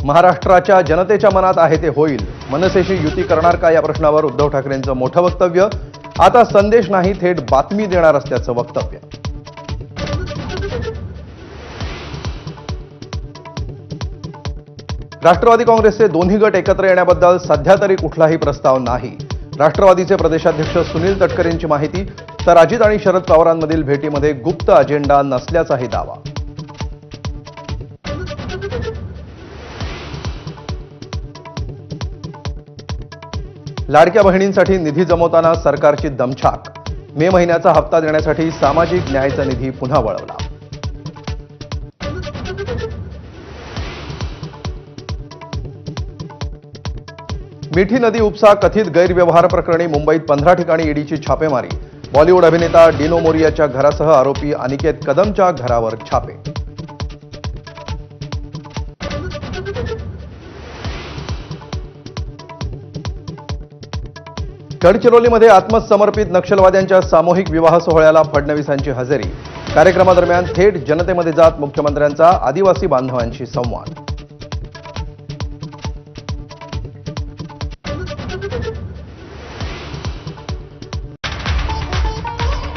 महाराष्ट्राच्या जनतेच्या मनात आहे ते होईल. मनसेशी युती करणार का या प्रश्नावर उद्धव ठाकरेंचं मोठं वक्तव्य. आता संदेश नाही थेट बातमी देणार असल्याचं वक्तव्य. राष्ट्रवादी काँग्रेसचे दोन्ही गट एकत्र येण्याबद्दल सध्या तरी कुठलाही प्रस्ताव नाही. राष्ट्रवादीचे प्रदेशाध्यक्ष सुनील तटकरेंची माहिती. तर अजित आणि शरद पवारांमधील भेटीमध्ये गुप्त अजेंडा नसल्याचाही दावा. लाडक्या बहिणींसाठी निधी जमवताना सरकारची दमछाक. मे महिन्याचा हप्ता देण्यासाठी सामाजिक न्यायाचा निधी पुन्हा वळवला. मिठी नदी उपसा कथित गैरव्यवहार प्रकरणी मुंबईत 15 ठिकाणी ईडीची छापेमारी. बॉलिवूड अभिनेता डिनो मोरियाच्या घरासह आरोपी अनिकेत कदमच्या घरावर छापे. गडचिरोलीमध्ये आत्मसमर्पित नक्षलवाद्यांच्या सामूहिक विवाह सोहळ्याला फडणवीसांची हजेरी. कार्यक्रमादरम्यान थेट जनतेमध्ये जात मुख्यमंत्र्यांचा आदिवासी बांधवांशी संवाद.